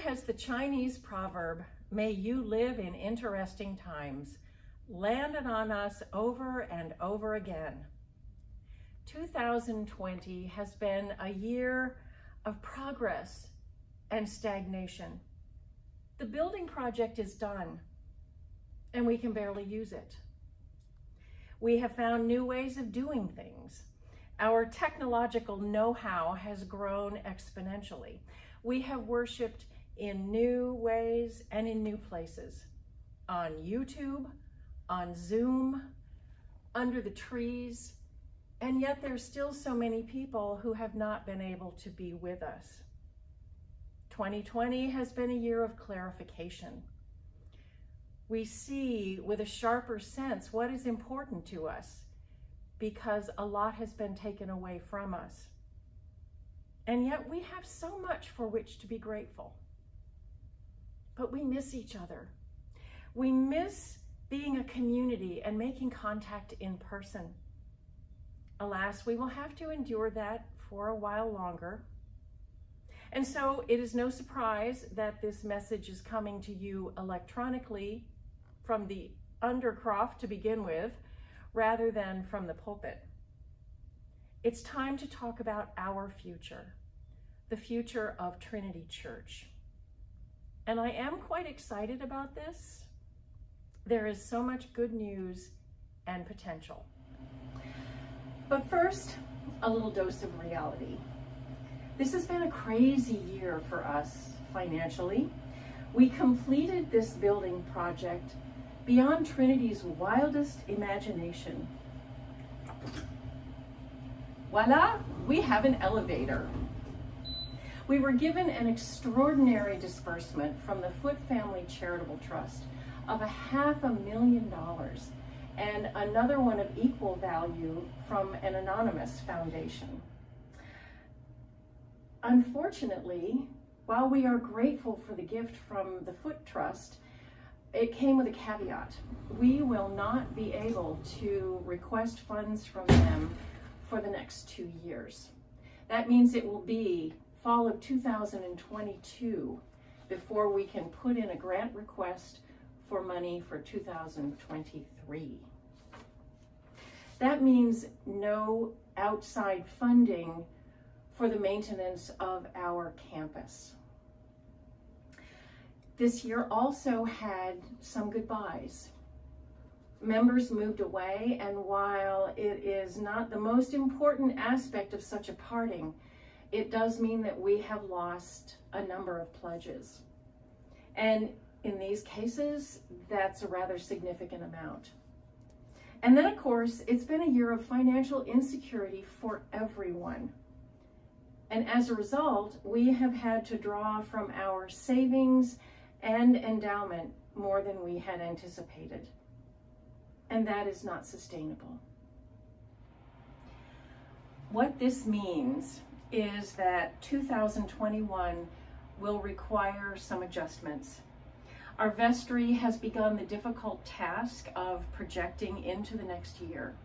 has the Chinese proverb, "May you live in interesting times," landed on us over and over again. 2020 has been a year of progress and stagnation. The building project is done, and we can barely use it. We have found new ways of doing things. Our technological know-how has grown exponentially. We have worshiped in new ways and in new places, on YouTube, on Zoom, under the trees, and yet there's still so many people who have not been able to be with us. 2020 has been a year of clarification. We see with a sharper sense what is important to us because a lot has been taken away from us. And yet we have so much for which to be grateful. But we miss each other. We miss being a community and making contact in person. Alas, we will have to endure that for a while longer. And so it is no surprise that this message is coming to you electronically from the undercroft to begin with, rather than from the pulpit. It's time to talk about our future, the future of Trinity Church. And I am quite excited about this. There is so much good news and potential. But first, a little dose of reality. This has been a crazy year for us financially. We completed this building project beyond Trinity's wildest imagination. Voila, we have an elevator. We were given an extraordinary disbursement from the Foot Family Charitable Trust of $500,000 and another one of equal value from an anonymous foundation. Unfortunately, while we are grateful for the gift from the Foot Trust, it came with a caveat. We will not be able to request funds from them for the next 2 years. That means it will be fall of 2022 before we can put in a grant request for money for 2023. That means no outside funding for the maintenance of our campus. This year also had some goodbyes. Members moved away, and while it is not the most important aspect of such a parting, it does mean that we have lost a number of pledges. And in these cases, that's a rather significant amount. And then, of course, it's been a year of financial insecurity for everyone. And as a result, we have had to draw from our savings and endowment more than we had anticipated. And that is not sustainable. What this means is that 2021 will require some adjustments. Our vestry has begun the difficult task of projecting into the next year.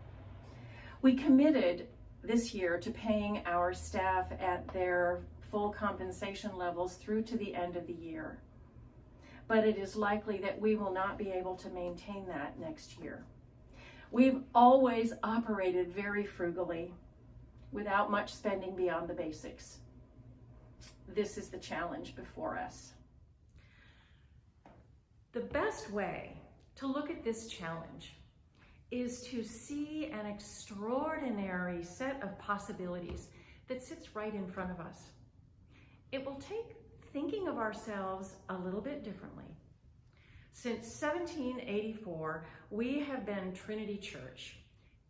We committed this year to paying our staff at their full compensation levels through to the end of the year. But it is likely that we will not be able to maintain that next year. We've always operated very frugally, without much spending beyond the basics. This is the challenge before us. The best way to look at this challenge is to see an extraordinary set of possibilities that sits right in front of us. It will take thinking of ourselves a little bit differently. Since 1784, we have been Trinity Church,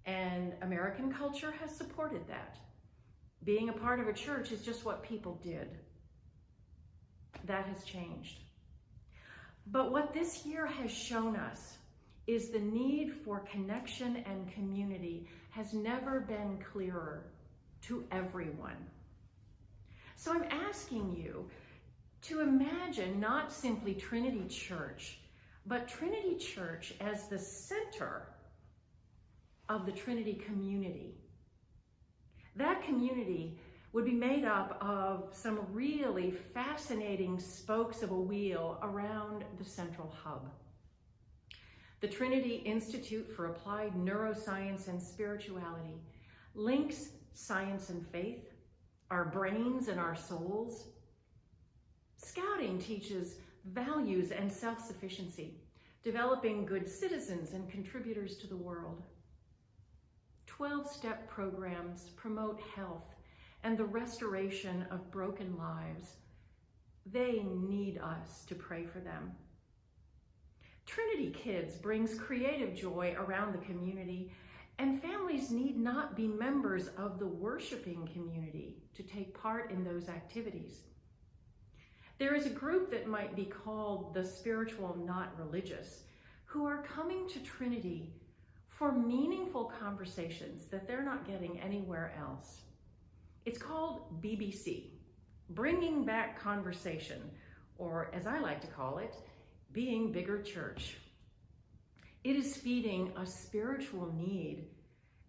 and American culture has supported that. Being a part of a church is just what people did. That has changed. But what this year has shown us is the need for connection and community has never been clearer to everyone. So I'm asking you to imagine not simply Trinity Church, but Trinity Church as the center of the Trinity community. That community would be made up of some really fascinating spokes of a wheel around the central hub. The Trinity Institute for Applied Neuroscience and Spirituality links science and faith, our brains and our souls. Scouting teaches values and self-sufficiency, developing good citizens and contributors to the world. 12-step programs promote health and the restoration of broken lives. They need us to pray for them. Trinity Kids brings creative joy around the community, and families need not be members of the worshiping community to take part in those activities. There is a group that might be called the spiritual not religious, who are coming to Trinity for meaningful conversations that they're not getting anywhere else. It's called BBC, Bringing Back Conversation, or as I like to call it, Being Bigger Church. It is feeding a spiritual need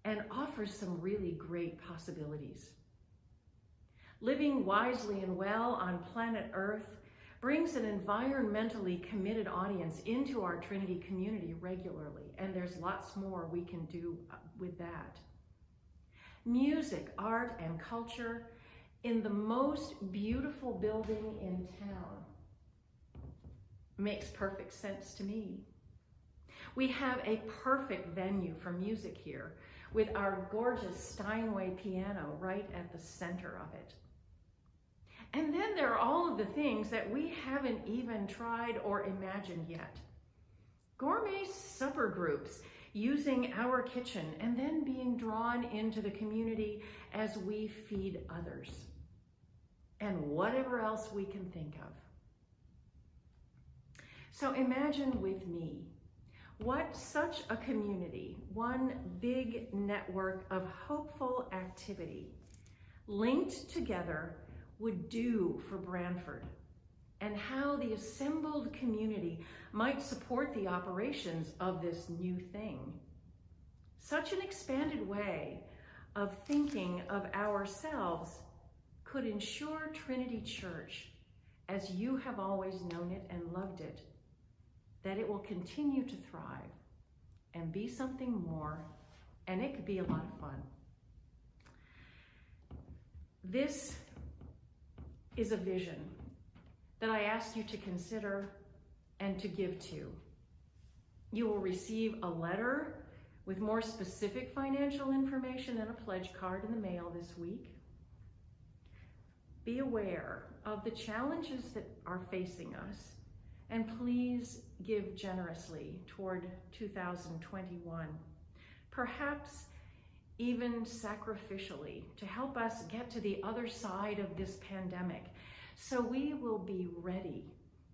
and offers some really great possibilities. Living wisely and well on planet Earth brings an environmentally committed audience into our Trinity community regularly, and there's lots more we can do with that. Music, art, and culture in the most beautiful building in town makes perfect sense to me. We have a perfect venue for music here with our gorgeous Steinway piano right at the center of it. And then there are all of the things that we haven't even tried or imagined yet. Gourmet supper groups using our kitchen and then being drawn into the community as we feed others. And whatever else we can think of. So imagine with me what such a community, one big network of hopeful activity, linked together, would do for Branford, and how the assembled community might support the operations of this new thing. Such an expanded way of thinking of ourselves could ensure Trinity Church, as you have always known it and loved it, that it will continue to thrive and be something more, and it could be a lot of fun. This is a vision that I ask you to consider and to give to. You will receive a letter with more specific financial information and a pledge card in the mail this week. Be aware of the challenges that are facing us, and please give generously toward 2021, perhaps even sacrificially, to help us get to the other side of this pandemic, so we will be ready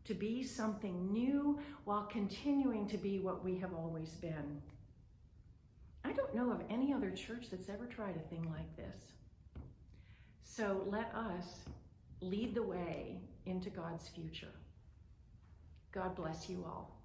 to be something new while continuing to be what we have always been. I don't know of any other church that's ever tried a thing like this. So let us lead the way into God's future. God bless you all.